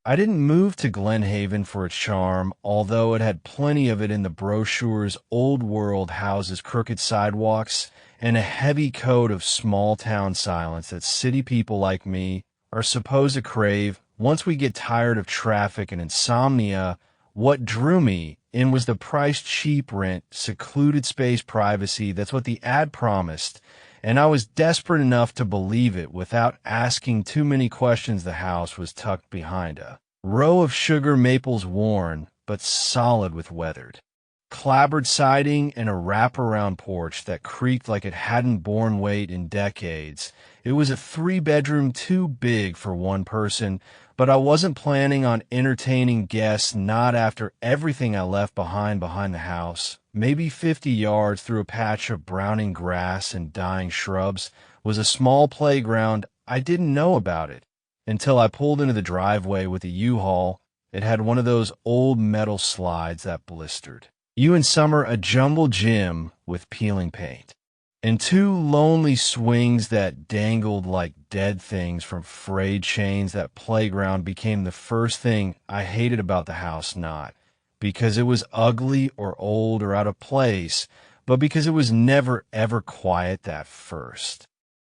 I didn't move to Glen Haven for its charm, although it had plenty of it in the brochure's old world houses, crooked sidewalks, and a heavy coat of small town silence that city people like me are supposed to crave once we get tired of traffic and insomnia. What drew me in was the price cheap rent, secluded space privacy. That's what the ad promised. And I was desperate enough to believe it without asking too many questions. The house was tucked behind a row of sugar maples, worn but solid with weathered clapboard siding and a wraparound porch that creaked like it hadn't borne weight in decades. It was a three-bedroom, too big for one person, but I wasn't planning on entertaining guests, not after everything I left behind the house. Maybe 50 yards through a patch of browning grass and dying shrubs was a small playground. I didn't know about it until I pulled into the driveway with a U-Haul. It had one of those old metal slides that blistered you in summer, a jumble gym with peeling paint, and two lonely swings that dangled like dead things from frayed chains. That playground became the first thing I hated about the house, not because it was ugly or old or out of place, but because it was never, ever quiet. That first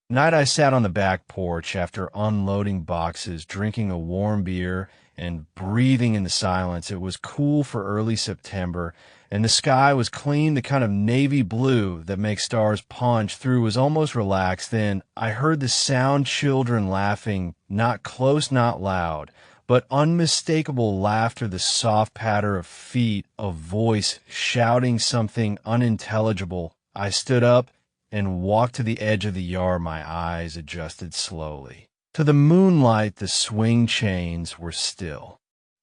night I sat on the back porch after unloading boxes, drinking a warm beer and breathing in the silence. It was cool for early September, and the sky was clean, the kind of navy blue that makes stars punch through. Was almost relaxed. Then I heard the sound, children laughing, not close, not loud, but unmistakable laughter, the soft patter of feet, a voice shouting something unintelligible. I stood up and walked to the edge of the yard, my eyes adjusted slowly. To the moonlight, the swing chains were still.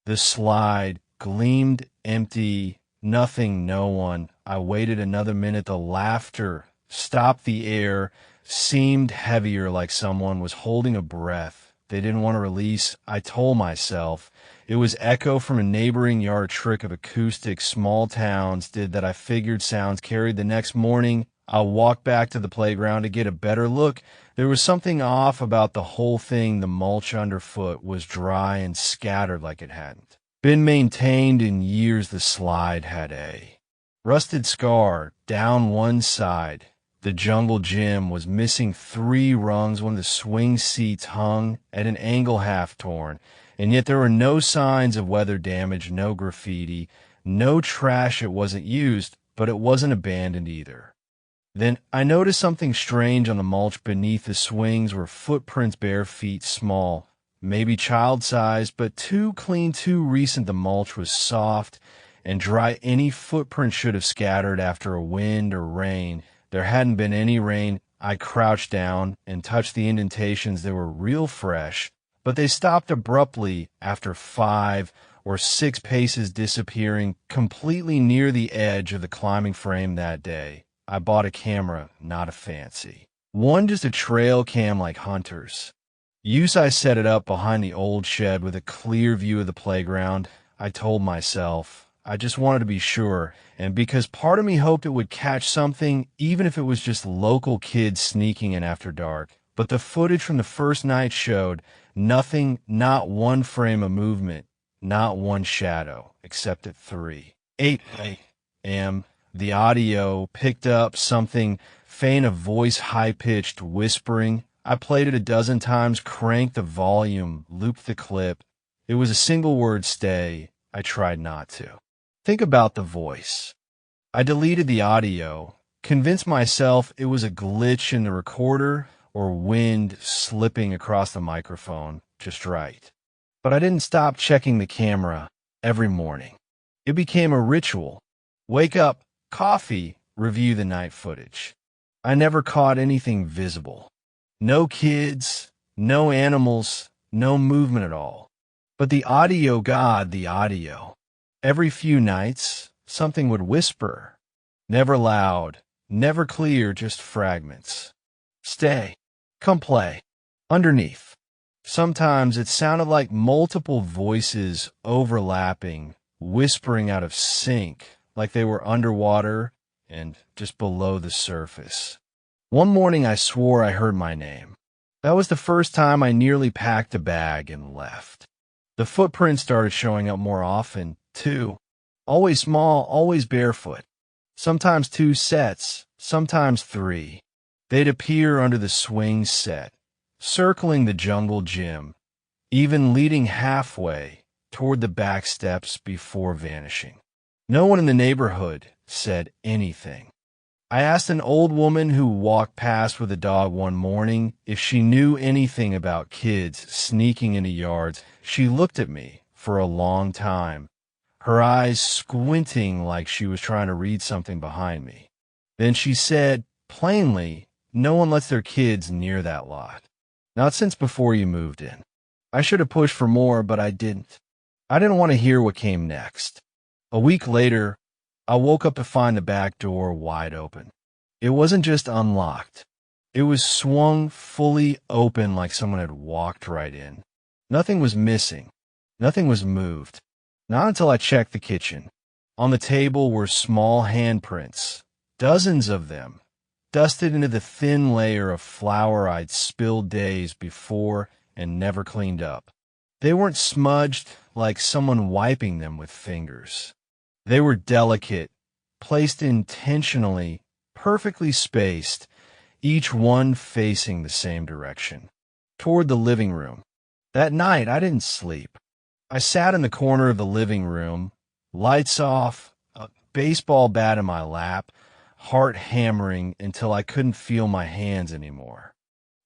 The slide gleamed empty. Nothing, no one. I waited another minute. The laughter stopped. The air seemed heavier, like someone was holding a breath they didn't want to release. I told myself it was echo from a neighboring yard. Trick of acoustics small towns did that. I figured sounds carried. The next morning, I walked back to the playground to get a better look. There was something off about the whole thing. The mulch underfoot was dry and scattered like it hadn't been maintained in years. The slide had a rusted scar down one side. The jungle gym was missing 3 rungs. One of the swing seats hung at an angle, half torn, and yet there were no signs of weather damage, no graffiti, no trash. It wasn't used, but it wasn't abandoned either. Then I noticed something strange on the mulch beneath the swings. Were footprints, bare feet, small, maybe child-sized, but too clean, too recent. The mulch was soft and dry. Any footprint should have scattered after a wind or rain. There hadn't been any rain. I crouched down and touched the indentations. They were real fresh, but they stopped abruptly after 5 or 6 paces, disappearing completely near the edge of the climbing frame. That day, I bought a camera, not a fancy one, just a trail cam like hunters use. I set it up behind the old shed with a clear view of the playground. I told myself I just wanted to be sure, and because part of me hoped it would catch something, even if it was just local kids sneaking in after dark. But the footage from the first night showed nothing, not one frame of movement, not one shadow, except at 8 a.m. The audio picked up something faint, a voice, high-pitched whispering. I played it a dozen times, cranked the volume, looped the clip. It was a single word, stay. I tried not to think about the voice. I deleted the audio, convinced myself it was a glitch in the recorder or wind slipping across the microphone just right. But I didn't stop checking the camera every morning. It became a ritual. Wake up, coffee, review the night footage. I never caught anything visible. No kids, no animals, no movement at all. But the audio, God, the audio. Every few nights, something would whisper. Never loud, never clear, just fragments. Stay. Come play. Underneath. Sometimes it sounded like multiple voices overlapping, whispering out of sync, like they were underwater and just below the surface. One morning I swore I heard my name. That was the first time I nearly packed a bag and left. The footprints started showing up more often, too. Always small, always barefoot. Sometimes 2 sets, sometimes 3. They'd appear under the swing set, circling the jungle gym, even leading halfway toward the back steps before vanishing. No one in the neighborhood said anything. I asked an old woman who walked past with a dog one morning if she knew anything about kids sneaking into yards. She looked at me for a long time, her eyes squinting like she was trying to read something behind me. Then she said, plainly, no one lets their kids near that lot. Not since before you moved in. I should have pushed for more, but I didn't. I didn't want to hear what came next. A week later, I woke up to find the back door wide open. It wasn't just unlocked. It was swung fully open like someone had walked right in. Nothing was missing. Nothing was moved. Not until I checked the kitchen. On the table were small handprints, dozens of them, dusted into the thin layer of flour I'd spilled days before and never cleaned up. They weren't smudged like someone wiping them with fingers. They were delicate, placed intentionally, perfectly spaced, each one facing the same direction, toward the living room. That night, I didn't sleep. I sat in the corner of the living room, lights off, a baseball bat in my lap, heart hammering until I couldn't feel my hands anymore.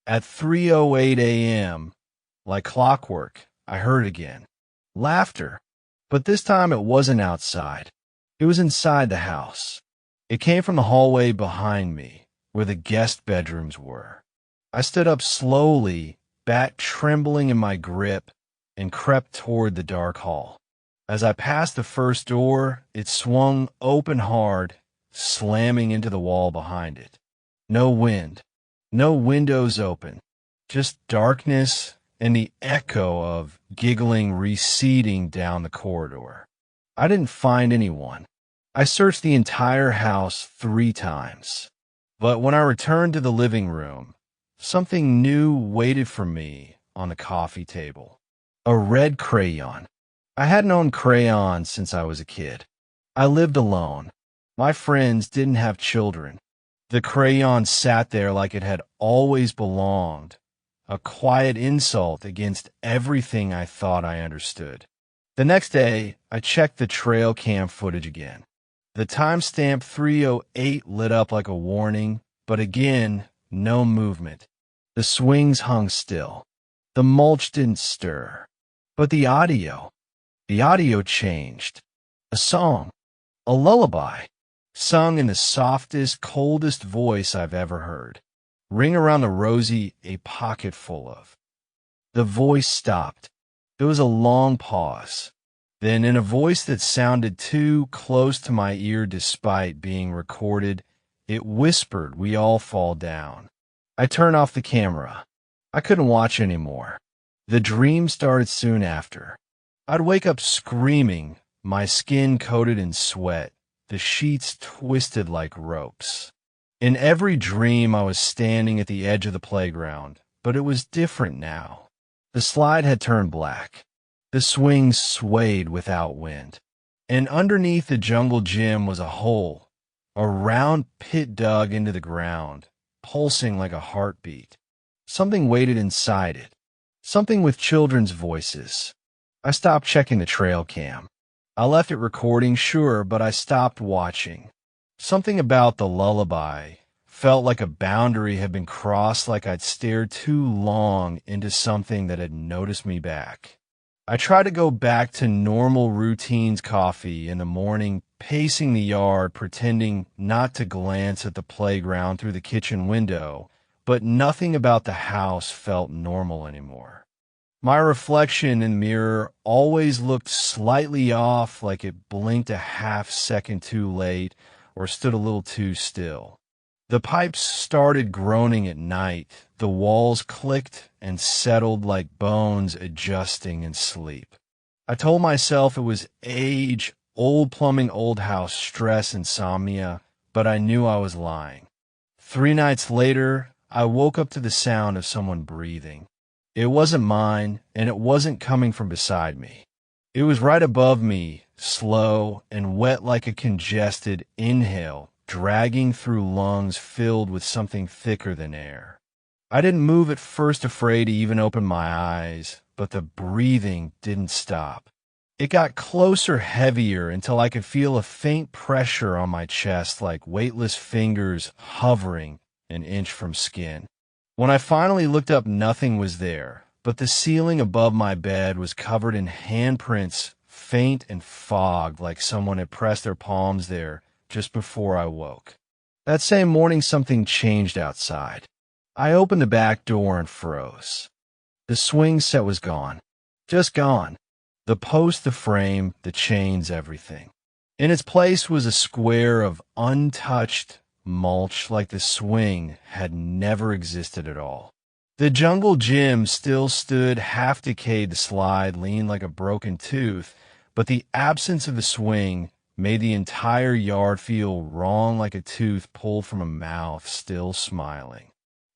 At 3:08 a.m., like clockwork, I heard again. Laughter. But this time it wasn't outside. It was inside the house. It came from the hallway behind me, where the guest bedrooms were. I stood up slowly, bat trembling in my grip, and crept toward the dark hall. As I passed the first door, it swung open hard, slamming into the wall behind it. No wind, no windows open, just darkness and the echo of giggling receding down the corridor. I didn't find anyone. I searched the entire house 3 times. But when I returned to the living room, something new waited for me on the coffee table. A red crayon. I hadn't owned crayons since I was a kid. I lived alone. My friends didn't have children. The crayon sat there like it had always belonged, a quiet insult against everything I thought I understood. The next day, I checked the trail cam footage again. The timestamp 3:08 lit up like a warning, but again, no movement. The swings hung still. The mulch didn't stir. But the audio changed. A song, a lullaby, sung in the softest, coldest voice I've ever heard. Ring around the rosy, a pocket full of. The voice stopped. There was a long pause. Then, in a voice that sounded too close to my ear despite being recorded, it whispered, "We all fall down." I turned off the camera. I couldn't watch anymore. The dream started soon after. I'd wake up screaming, my skin coated in sweat, the sheets twisted like ropes. In every dream, I was standing at the edge of the playground, but it was different now. The slide had turned black. The swings swayed without wind. And underneath the jungle gym was a hole, a round pit dug into the ground, pulsing like a heartbeat. Something waited inside it. Something with children's voices. I stopped checking the trail cam. I left it recording, sure, but I stopped watching. Something about the lullaby felt like a boundary had been crossed, like I'd stared too long into something that had noticed me back. I tried to go back to normal routines, coffee in the morning, pacing the yard, pretending not to glance at the playground through the kitchen window, but nothing about the house felt normal anymore. My reflection in the mirror always looked slightly off, like it blinked a half second too late or stood a little too still. The pipes started groaning at night. The walls clicked and settled like bones adjusting in sleep. I told myself it was age, old plumbing, old house stress, insomnia, but I knew I was lying. 3 nights later, I woke up to the sound of someone breathing. It wasn't mine, and it wasn't coming from beside me. It was right above me, slow and wet like a congested inhale, dragging through lungs filled with something thicker than air. I didn't move at first, afraid to even open my eyes, but the breathing didn't stop. It got closer, heavier, until I could feel a faint pressure on my chest, like weightless fingers hovering an inch from skin. When I finally looked up, nothing was there, but the ceiling above my bed was covered in handprints, faint and fogged, like someone had pressed their palms there just before I woke. That same morning, something changed outside. I opened the back door and froze. The swing set was gone. Just gone. The post, the frame, the chains, everything. In its place was a square of untouched mulch, like the swing had never existed at all. The jungle gym still stood, half decayed. The slide leaned like a broken tooth, but the absence of the swing made the entire yard feel wrong, like a tooth pulled from a mouth still smiling.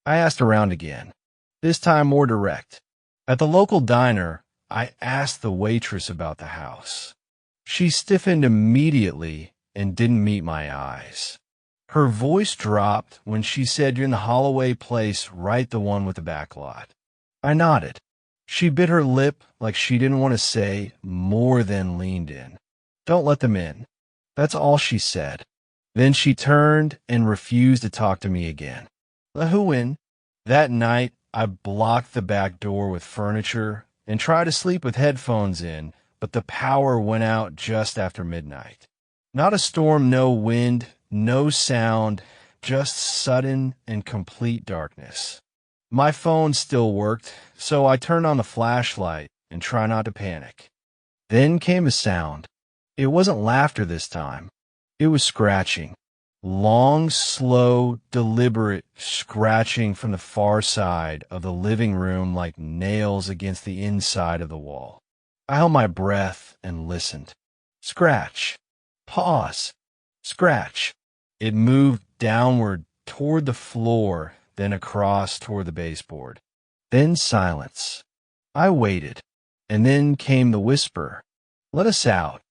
I asked around again, this time more direct. At the local diner, I asked the waitress about the house. She stiffened immediately and didn't meet my eyes. Her voice dropped when she said, "You're in the Holloway place, right, the one with the back lot." I nodded. She bit her lip like she didn't want to say more, than leaned in. "Don't let them in." That's all she said. Then she turned and refused to talk to me again. Let who in? That night, I blocked the back door with furniture and tried to sleep with headphones in, but the power went out just after midnight. Not a storm, no wind, no sound, just sudden and complete darkness. My phone still worked, so I turned on the flashlight and tried not to panic. Then came a sound. It wasn't laughter this time. It was scratching. Long, slow, deliberate scratching from the far side of the living room, like nails against the inside of the wall. I held my breath and listened. Scratch. Pause. Scratch. It moved downward toward the floor, then across toward the baseboard. Then silence. I waited, and then came the whisper. "Let us out."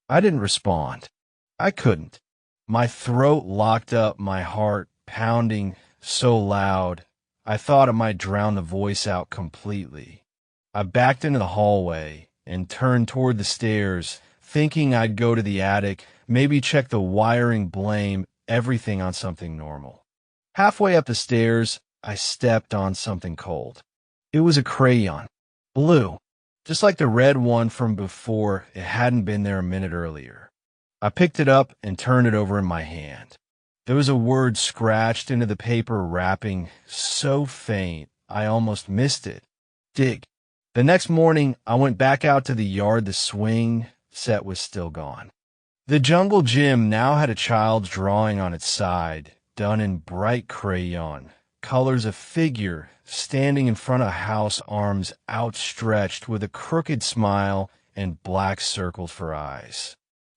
I didn't respond. I couldn't. My throat locked up, my heart pounding so loud I thought it might drown the voice out completely. I backed into the hallway and turned toward the stairs, thinking I'd go to the attic, maybe check the wiring, blame everything on something normal. Halfway up the stairs, I stepped on something cold. It was a crayon. Blue. Just like the red one from before. It hadn't been there a minute earlier. I picked it up and turned it over in my hand. There was a word scratched into the paper wrapping, so faint I almost missed it. Dig. The next morning, I went back out to the yard. The swing set was still gone. The jungle gym now had a child's drawing on its side, done in bright crayon, colors, a figure standing in front of a house, arms outstretched with a crooked smile and black circles for eyes.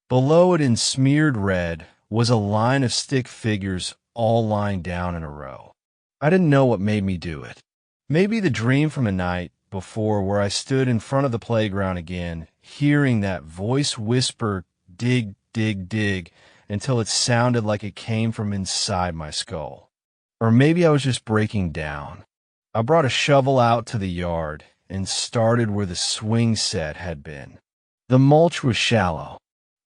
Below it, in smeared red, was a line of stick figures all lying down in a row. I didn't know what made me do it. Maybe the dream from the night before, where I stood in front of the playground again, hearing that voice whisper, "Dig, dig, dig," until it sounded like it came from inside my skull. Or maybe I was just breaking down. I brought a shovel out to the yard and started where the swing set had been. The mulch was shallow.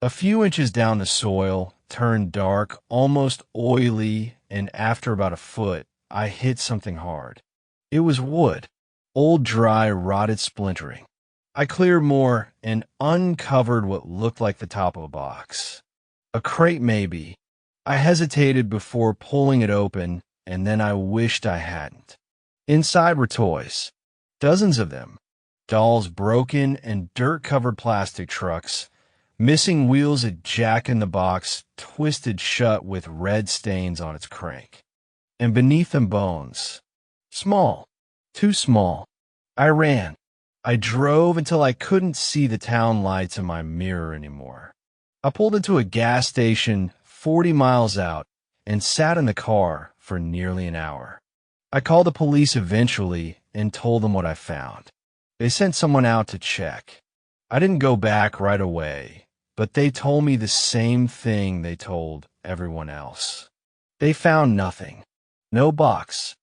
A few inches down, the soil turned dark, almost oily, and after about a foot, I hit something hard. It was wood, old, dry, rotted, splintering. I cleared more and uncovered what looked like the top of a box. A crate, maybe. I hesitated before pulling it open, and then I wished I hadn't. Inside were toys, dozens of them, dolls, broken and dirt-covered plastic trucks, missing wheels, a jack-in-the-box twisted shut with red stains on its crank. And beneath them, bones. Small. Too small. I ran. I drove until I couldn't see the town lights in my mirror anymore. I pulled into a gas station 40 miles out and sat in the car for nearly an hour. I called the police eventually and told them what I found. They sent someone out to check. I didn't go back right away, but they told me the same thing they told everyone else. They found nothing. No box.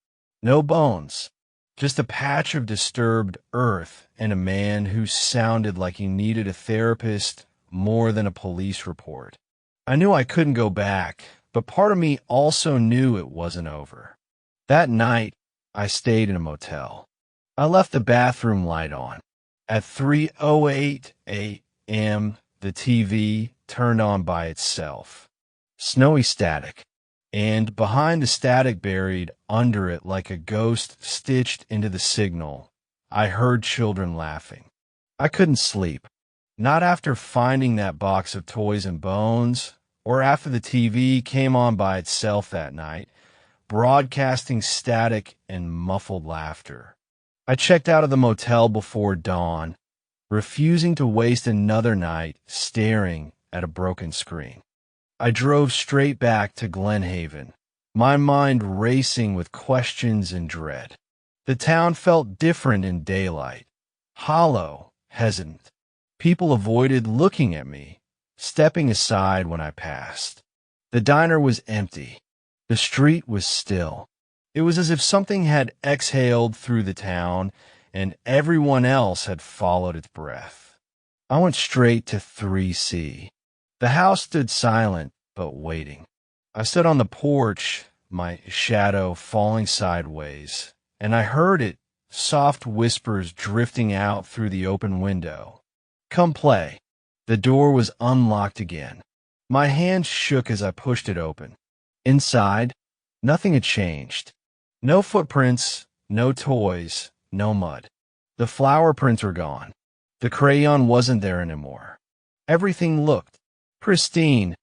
No bones. Just a patch of disturbed earth and a man who sounded like he needed a therapist more than a police report. I knew I couldn't go back, but part of me also knew it wasn't over. That night, I stayed in a motel. I left the bathroom light on. At 3:08 a.m., the TV turned on by itself. Snowy static. And behind the static buried under it like a ghost stitched into the signal, I heard children laughing. I couldn't sleep. Not after finding that box of toys and bones, or after the TV came on by itself that night, broadcasting static and muffled laughter. I checked out of the motel before dawn, refusing to waste another night staring at a broken screen. I drove straight back to Glen Haven, my mind racing with questions and dread. The town felt different in daylight, hollow, hesitant. People avoided looking at me, stepping aside when I passed. The diner was empty. The street was still. It was as if something had exhaled through the town and everyone else had followed its breath. I went straight to 3C. The house stood silent, but waiting. I stood on the porch, my shadow falling sideways, and I heard it, soft whispers drifting out through the open window. Come play. The door was unlocked again. My hand shook as I pushed it open. Inside, nothing had changed. No footprints, no toys, no mud. The flower prints were gone. The crayon wasn't there anymore. Everything looked pristine,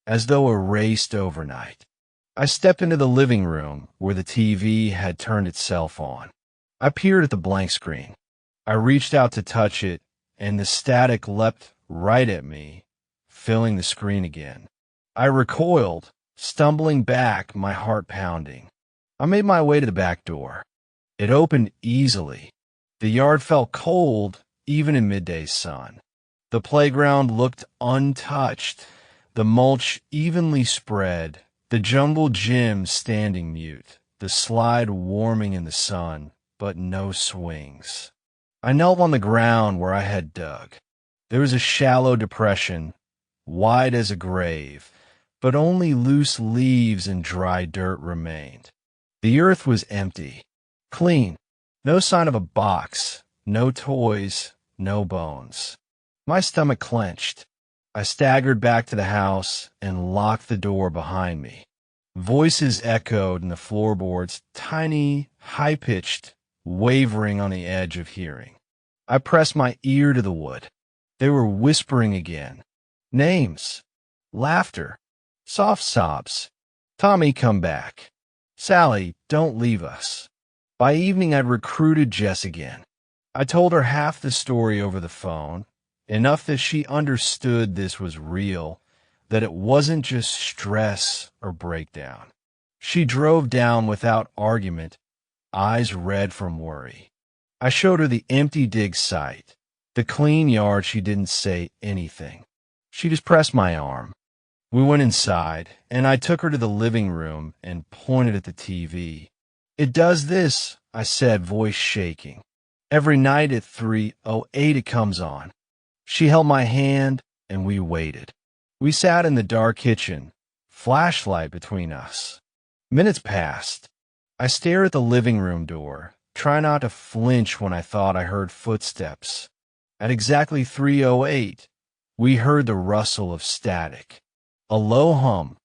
as though erased overnight. I stepped into the living room where the TV had turned itself on. I peered at the blank screen. I reached out to touch it, and the static leapt right at me, filling the screen again. I recoiled, stumbling back, my heart pounding. I made my way to the back door. It opened easily. The yard felt cold, even in midday sun. The playground looked untouched, the mulch evenly spread, the jungle gym standing mute, the slide warming in the sun, but no swings. I knelt on the ground where I had dug. There was a shallow depression, wide as a grave, but only loose leaves and dry dirt remained. The earth was empty, clean, no sign of a box, no toys, no bones. My stomach clenched. I staggered back to the house and locked the door behind me. Voices echoed in the floorboards, tiny, high-pitched, wavering on the edge of hearing. I pressed my ear to the wood. They were whispering again. Names. Laughter. Soft sobs. Tommy, come back. Sally, don't leave us. By evening, I'd recruited Jess again. I told her half the story over the phone, enough that she understood this was real, that it wasn't just stress or breakdown. She drove down without argument, eyes red from worry. I showed her the empty dig site, the clean yard. She didn't say anything. She just pressed my arm. We went inside, and I took her to the living room and pointed at the TV. It does this, I said, voice shaking. Every night at 3:08 it comes on. She held my hand, and we waited. We sat in the dark kitchen, flashlight between us. Minutes passed. I stared at the living room door, trying not to flinch when I thought I heard footsteps. At exactly 3:08, we heard the rustle of static. A low hum.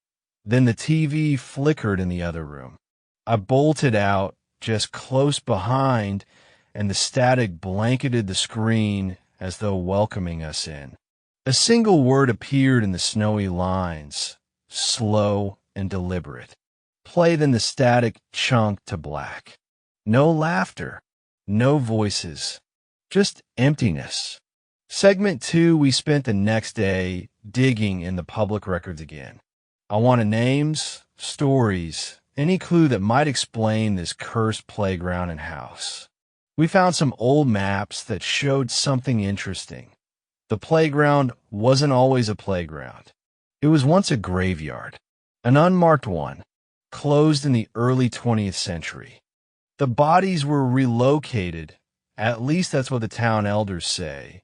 Then the TV flickered in the other room. I bolted out, just close behind, and the static blanketed the screen as though welcoming us in. A single word appeared in the snowy lines, slow and deliberate. Play, then the static chunked to black. No laughter, no voices, just emptiness. Segment 2, we spent the next day digging in the public records again. I wanted names, stories, any clue that might explain this cursed playground and house. We found some old maps that showed something interesting. The playground wasn't always a playground. It was once a graveyard, an unmarked one, closed in the early 20th century. The bodies were relocated, at least that's what the town elders say,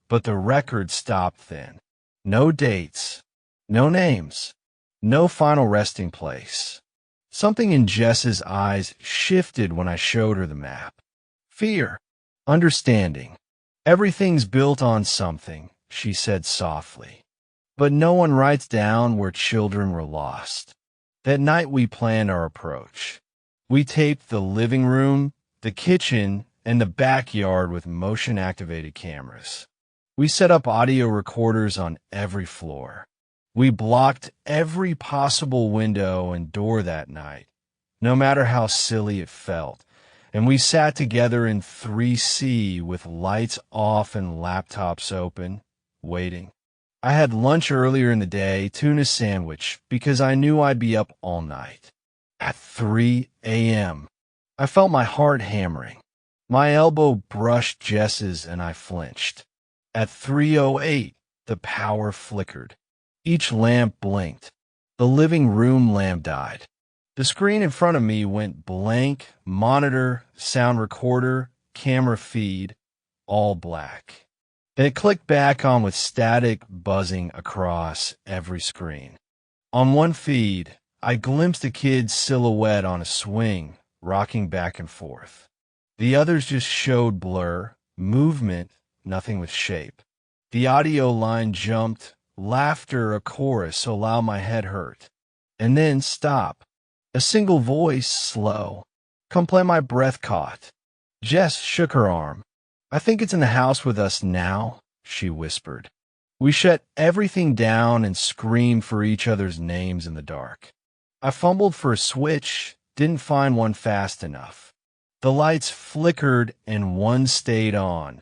but the record stopped then. No dates, no names, no final resting place. Something in Jess's eyes shifted when I showed her the map. Fear, understanding. Everything's built on something, she said softly. But no one writes down where children were lost. That night we planned our approach. We taped the living room, the kitchen, and the backyard with motion-activated cameras. We set up audio recorders on every floor. We blocked every possible window and door that night, no matter how silly it felt. And we sat together in 3C with lights off and laptops open, waiting. I had lunch earlier in the day, tuna sandwich, because I knew I'd be up all night. At 3 a.m., I felt my heart hammering. My elbow brushed Jess's and I flinched. At 3:08, the power flickered. Each lamp blinked. The living room lamp died. The screen in front of me went blank, monitor, sound recorder, camera feed, all black. Then it clicked back on with static buzzing across every screen. On one feed, I glimpsed a kid's silhouette on a swing, rocking back and forth. The others just showed blur, movement, nothing with shape. The audio line jumped, laughter a chorus so loud my head hurt. And then stop. A single voice, slow. Come play my breath caught. Jess shook her arm. I think it's in the house with us now, she whispered. We shut everything down and screamed for each other's names in the dark. I fumbled for a switch, didn't find one fast enough. The lights flickered and one stayed on,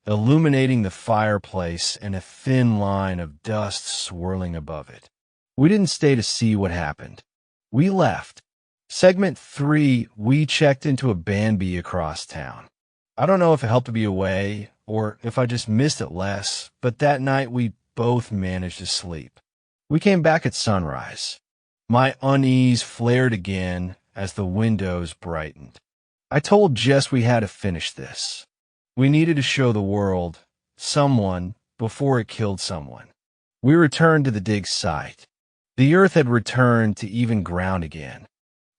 illuminating the fireplace and a thin line of dust swirling above it. We didn't stay to see what happened. We left. Segment 3, we checked into a Bambi across town. I don't know if it helped to be away or if I just missed it less, but that night we both managed to sleep. We came back at sunrise. My unease flared again as the windows brightened. I told Jess we had to finish this. We needed to show the world, someone, before it killed someone. We returned to the dig site. The earth had returned to even ground again.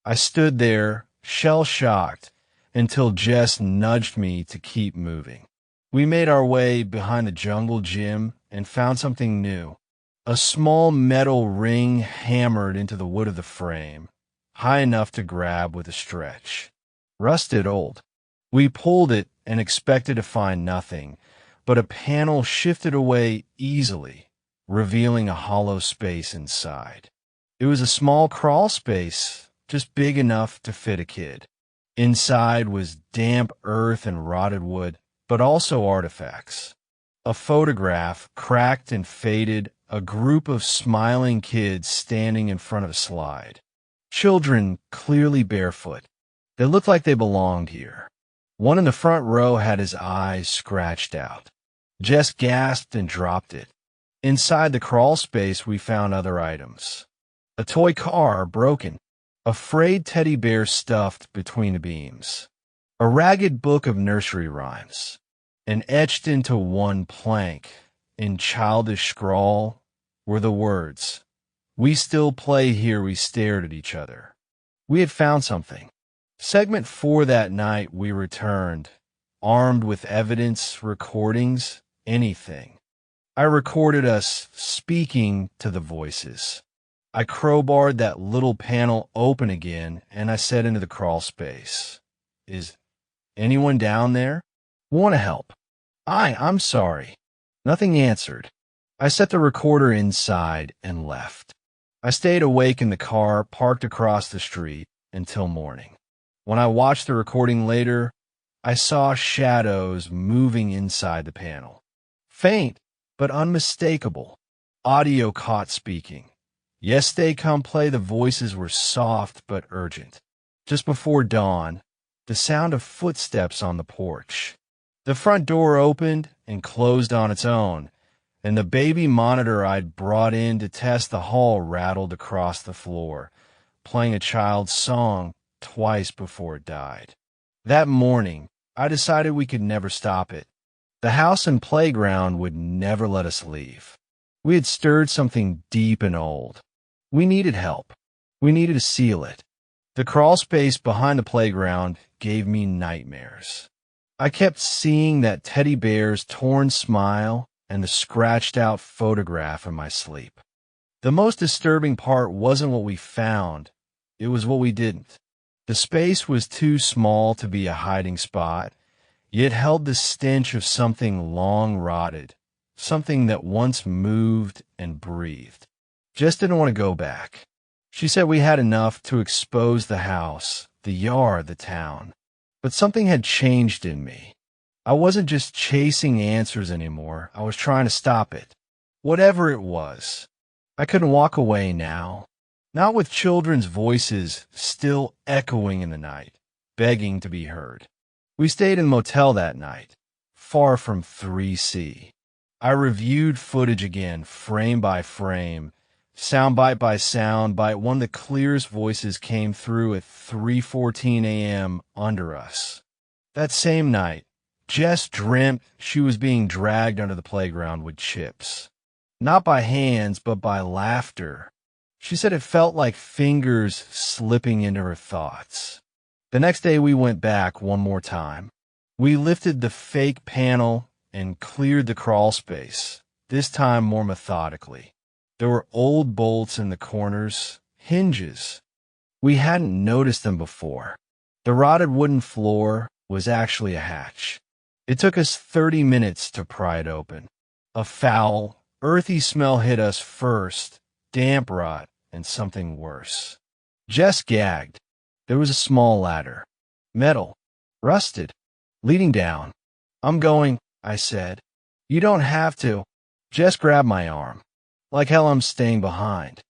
I stood there, shell-shocked, until Jess nudged me to keep moving. We made our way behind the jungle gym and found something new. A small metal ring hammered into the wood of the frame, high enough to grab with a stretch. Rusted old. We pulled it and expected to find nothing, but a panel shifted away easily, revealing a hollow space inside. It was a small crawl space, just big enough to fit a kid. Inside was damp earth and rotted wood, but also artifacts. A photograph, cracked and faded, a group of smiling kids standing in front of a slide. Children clearly barefoot. They looked like they belonged here. One in the front row had his eyes scratched out. Jess gasped and dropped it. Inside the crawl space, we found other items. A toy car, broken. A frayed teddy bear stuffed between the beams. A ragged book of nursery rhymes. And etched into one plank, in childish scrawl, were the words, "We still play here." We stared at each other. We had found something. Segment 4 that night, we returned, armed with evidence, recordings, anything. I recorded us speaking to the voices. I crowbarred that little panel open again, and I said into the crawl space, "Is anyone down there? Want to help?" I'm sorry." Nothing answered. I set the recorder inside and left. I stayed awake in the car parked across the street until morning. When I watched the recording later, I saw shadows moving inside the panel. Faint, but unmistakable. Audio caught speaking. "Yes, they come play." The voices were soft but urgent. Just before dawn, the sound of footsteps on the porch. The front door opened and closed on its own, and the baby monitor I'd brought in to test the hall rattled across the floor, playing a child's song twice before it died. That morning, I decided we could never stop it. The house and playground would never let us leave. We had stirred something deep and old. We needed help. We needed to seal it. The crawl space behind the playground gave me nightmares. I kept seeing that teddy bear's torn smile and the scratched-out photograph in my sleep. The most disturbing part wasn't what we found. It was what we didn't. The space was too small to be a hiding spot, yet held the stench of something long rotted, something that once moved and breathed. Jess didn't want to go back. She said we had enough to expose the house, the yard, the town. But something had changed in me. I wasn't just chasing answers anymore. I was trying to stop it. Whatever it was. I couldn't walk away now. Not with children's voices still echoing in the night, begging to be heard. We stayed in a motel that night, far from 3C. I reviewed footage again, frame by frame, soundbite by soundbite. One of the clearest voices came through at 3:14 a.m. under us. That same night, Jess dreamt she was being dragged under the playground with chips. Not by hands, but by laughter. She said it felt like fingers slipping into her thoughts. The next day we went back one more time. We lifted the fake panel and cleared the crawl space, this time more methodically. There were old bolts in the corners, hinges. We hadn't noticed them before. The rotted wooden floor was actually a hatch. It took us 30 minutes to pry it open. A foul, earthy smell hit us first, damp rot, and something worse. Jess gagged. There was a small ladder. Metal. Rusted. Leading down. "I'm going," I said. "You don't have to." Jess grabbed my arm. Like hell I'm staying behind.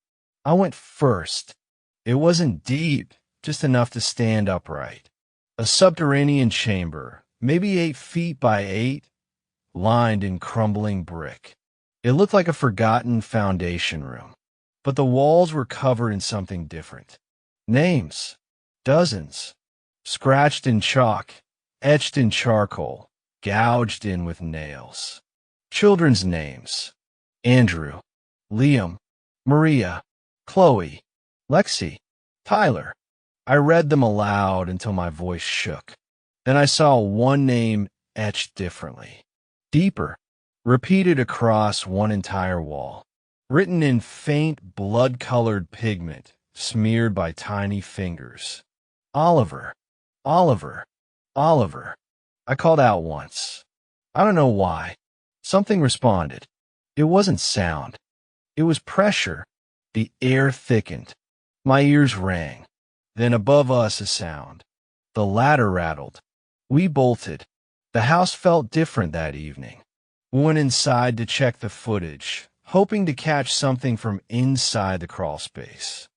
I went first. It wasn't deep, just enough to stand upright. A subterranean chamber, maybe 8 feet by 8, lined in crumbling brick. It looked like a forgotten foundation room. But the walls were covered in something different. Names. Dozens. Scratched in chalk. Etched in charcoal. Gouged in with nails. Children's names. Andrew. Liam. Maria. Chloe. Lexi. Tyler. I read them aloud until my voice shook. Then I saw one name etched differently. Deeper. Repeated across one entire wall. Written in faint, blood-colored pigment, smeared by tiny fingers. Oliver. Oliver. Oliver. I called out once. I don't know why. Something responded. It wasn't sound. It was pressure. The air thickened. My ears rang. Then above us a sound. The ladder rattled. We bolted. The house felt different that evening. We went inside to check the footage, hoping to catch something from inside the crawl space.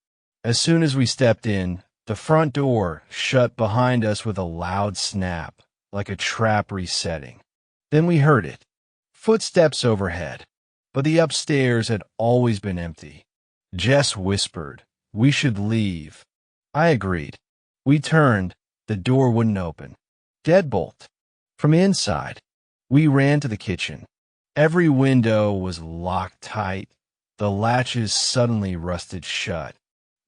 As soon as we stepped in, the front door shut behind us with a loud snap, like a trap resetting. Then we heard it. Footsteps overhead. But the upstairs had always been empty. Jess whispered, "We should leave." I agreed. We turned. The door wouldn't open. Deadbolt. From inside, we ran to the kitchen. Every window was locked tight. The latches suddenly rusted shut.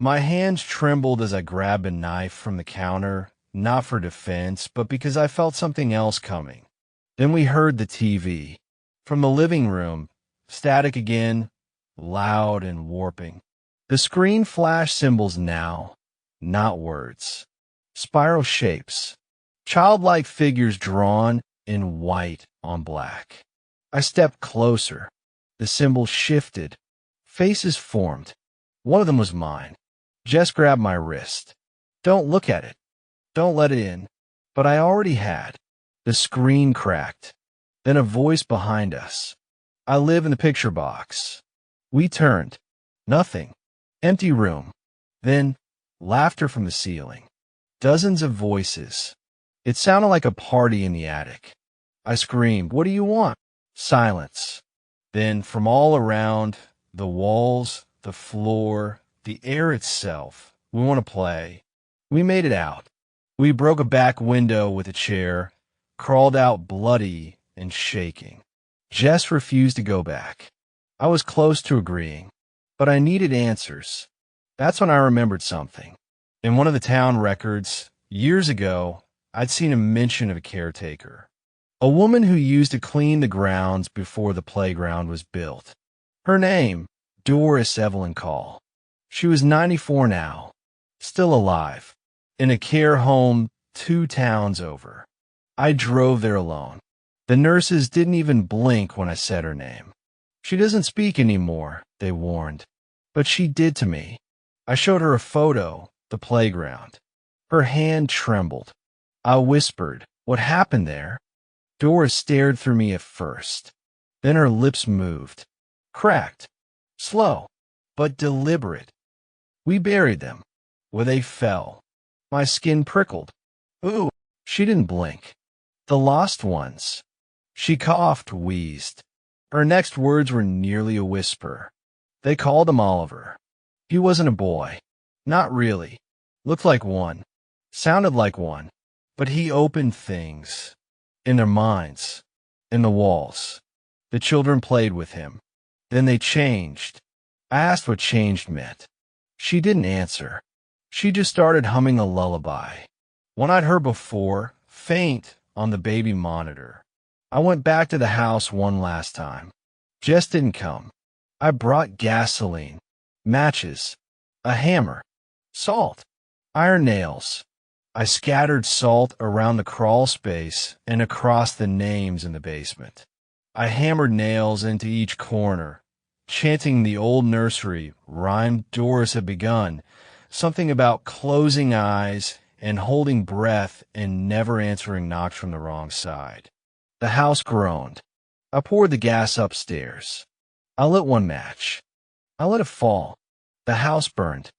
My hands trembled as I grabbed a knife from the counter, not for defense, but because I felt something else coming. Then we heard the TV. From the living room, static again, loud and warping. The screen flashed symbols now, not words. Spiral shapes. Childlike figures drawn in white on black. I stepped closer. The symbols shifted. Faces formed. One of them was mine. Jess grabbed my wrist. "Don't look at it. Don't let it in." But I already had. The screen cracked. Then a voice behind us. "I live in the picture box." We turned. Nothing. Empty room. Then laughter from the ceiling. Dozens of voices. It sounded like a party in the attic. I screamed, "What do you want?" Silence. Then, from all around, the walls, the floor, the air itself, "We want to play." We made it out. We broke a back window with a chair, crawled out bloody and shaking. Jess refused to go back. I was close to agreeing, but I needed answers. That's when I remembered something. In one of the town records, years ago, I'd seen a mention of a caretaker. A woman who used to clean the grounds before the playground was built. Her name, Doris Evelyn Call. She was 94 now, still alive, in a care home 2 towns over. I drove there alone. The nurses didn't even blink when I said her name. "She doesn't speak anymore," they warned. But she did to me. I showed her a photo, the playground. Her hand trembled. I whispered, "What happened there?" Doris stared through me at first. Then her lips moved. Cracked. Slow, but deliberate. "We buried them. Where they fell." My skin prickled. "Ooh." She didn't blink. "The lost ones." She coughed, wheezed. Her next words were nearly a whisper. "They called him Oliver. He wasn't a boy. Not really. Looked like one. Sounded like one. But he opened things. In their minds. In the walls. The children played with him. Then they changed." I asked what changed meant. She didn't answer. She just started humming a lullaby. One I'd heard before, faint, on the baby monitor. I went back to the house one last time. Jess didn't come. I brought gasoline, matches, a hammer, salt, iron nails. I scattered salt around the crawl space and across the names in the basement. I hammered nails into each corner, chanting the old nursery rhyme Doris had begun, something about closing eyes and holding breath and never answering knocks from the wrong side. The house groaned. I poured the gas upstairs. I lit one match. I let it fall. The house burned.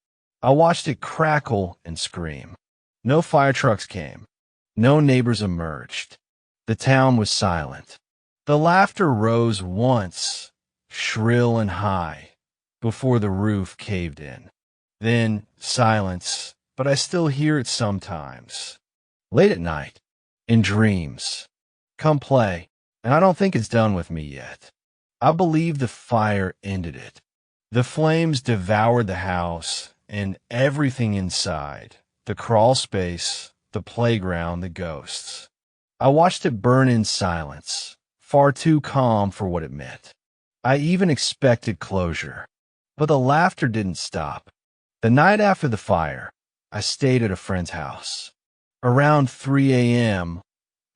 I watched it crackle and scream. No fire trucks came. No neighbors emerged. The town was silent. The laughter rose once, shrill and high, before the roof caved in. Then silence, but I still hear it sometimes. Late at night, in dreams. Come play, and I don't think it's done with me yet. I believe the fire ended it. The flames devoured the house and everything inside, the crawl space, the playground, the ghosts. I watched it burn in silence, far too calm for what it meant. I even expected closure, but the laughter didn't stop. The night after the fire, I stayed at a friend's house. Around 3 a.m.,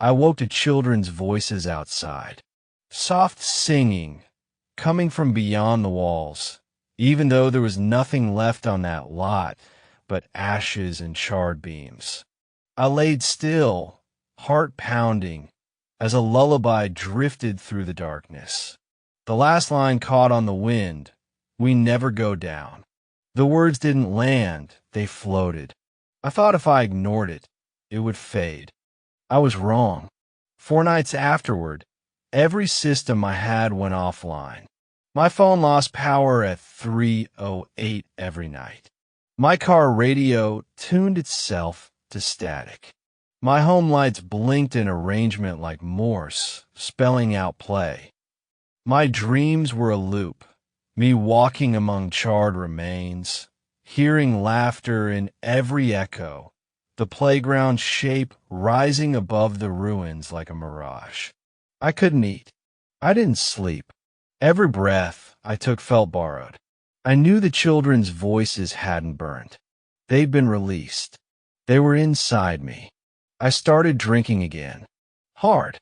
I woke to children's voices outside. Soft singing, coming from beyond the walls, even though there was nothing left on that lot but ashes and charred beams. I laid still, heart pounding, as a lullaby drifted through the darkness. The last line caught on the wind, "We never go down." The words didn't land, they floated. I thought if I ignored it, it would fade. I was wrong. 4 nights afterward, every system I had went offline. My phone lost power at 3:08 every night. My car radio tuned itself to static. My home lights blinked in arrangement like Morse, spelling out play. My dreams were a loop, me walking among charred remains, hearing laughter in every echo, the playground shape rising above the ruins like a mirage. I couldn't eat. I didn't sleep. Every breath I took felt borrowed. I knew the children's voices hadn't burned. They'd been released. They were inside me. I started drinking again. Hard.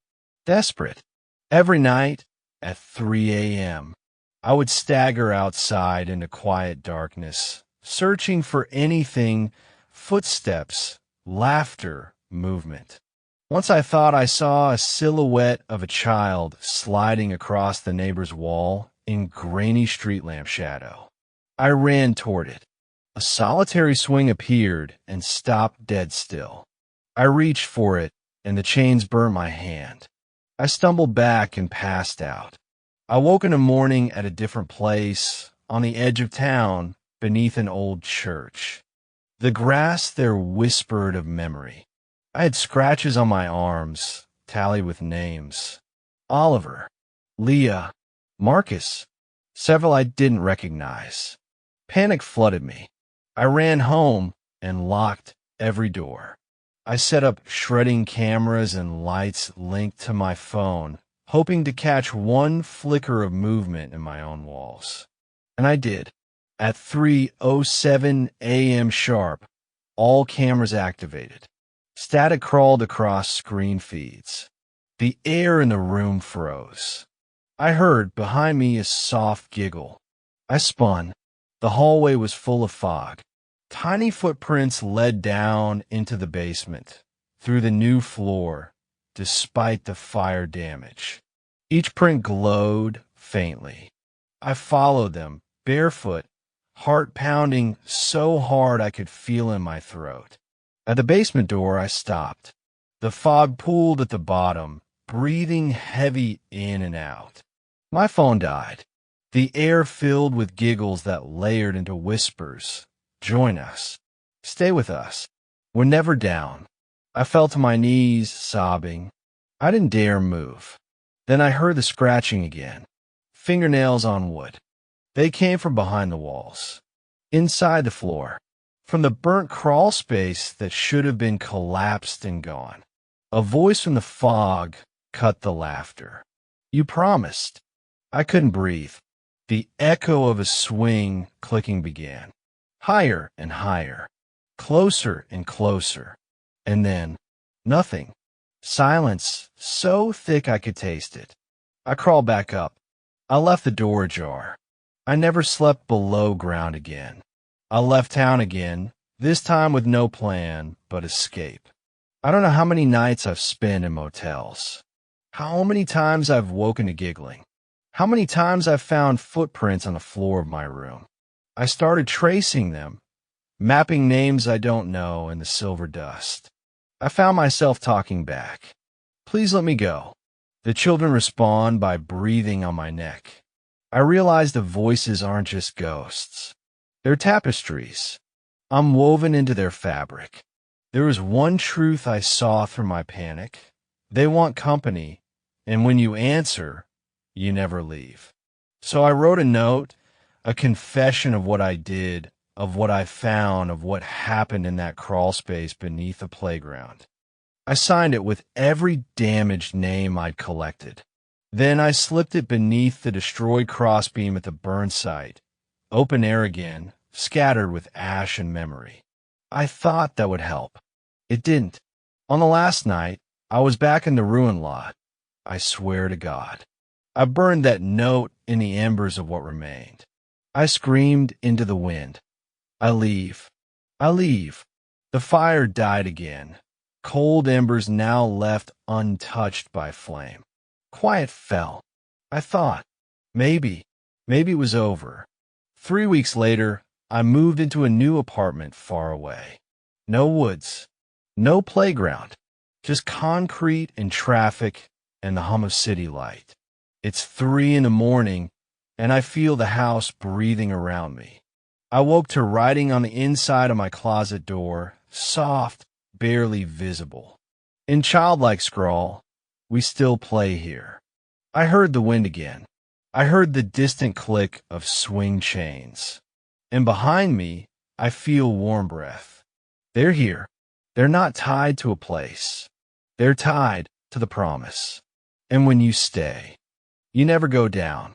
Desperate. Every night at 3 a.m., I would stagger outside into quiet darkness, searching for anything, footsteps, laughter, movement. Once I thought I saw a silhouette of a child sliding across the neighbor's wall in grainy street lamp shadow. I ran toward it. A solitary swing appeared and stopped dead still. I reached for it, and the chains burnt my hand. I stumbled back and passed out. I woke in the morning at a different place, on the edge of town, beneath an old church. The grass there whispered of memory. I had scratches on my arms, tallied with names. Oliver, Leah, Marcus, several I didn't recognize. Panic flooded me. I ran home and locked every door. I set up shredding cameras and lights linked to my phone, hoping to catch one flicker of movement in my own walls. And I did. At 3:07 a.m. sharp, all cameras activated. Static crawled across screen feeds. The air in the room froze. I heard behind me a soft giggle. I spun. The hallway was full of fog. Tiny footprints led down into the basement, through the new floor, despite the fire damage. Each print glowed faintly. I followed them, barefoot, heart pounding so hard I could feel in my throat. At the basement door, I stopped. The fog pooled at the bottom, breathing heavy in and out. My phone died. The air filled with giggles that layered into whispers. Join us. Stay with us. We're never down. I fell to my knees, sobbing. I didn't dare move. Then I heard the scratching again. Fingernails on wood. They came from behind the walls. Inside the floor. From the burnt crawl space that should have been collapsed and gone. A voice from the fog cut the laughter. You promised. I couldn't breathe. The echo of a swing clicking began. Higher and higher. Closer and closer. And then, nothing. Silence so thick I could taste it. I crawled back up. I left the door ajar. I never slept below ground again. I left town again, this time with no plan but escape. I don't know how many nights I've spent in motels. How many times I've woken to giggling. How many times I've found footprints on the floor of my room. I started tracing them, mapping names I don't know in the silver dust. I found myself talking back. Please let me go. The children respond by breathing on my neck. I realize the voices aren't just ghosts. They're tapestries. I'm woven into their fabric. There was one truth I saw through my panic. They want company, and when you answer, you never leave. So I wrote a note, a confession of what I did, of what I found, of what happened in that crawl space beneath the playground. I signed it with every damaged name I'd collected. Then I slipped it beneath the destroyed crossbeam at the burn site. Open air again, scattered with ash and memory. I thought that would help. It didn't. On the last night, I was back in the ruin lot. I swear to God. I burned that note in the embers of what remained. I screamed into the wind. I leave. I leave. The fire died again. Cold embers now left untouched by flame. Quiet fell. I thought, maybe it was over. 3 weeks later, I moved into a new apartment far away. No woods, no playground, just concrete and traffic and the hum of city light. It's 3 in the morning, and I feel the house breathing around me. I woke to writing on the inside of my closet door, soft, barely visible. In childlike scrawl, we still play here. I heard the wind again. I heard the distant click of swing chains. And behind me, I feel warm breath. They're here. They're not tied to a place. They're tied to the promise. And when you stay, you never go down.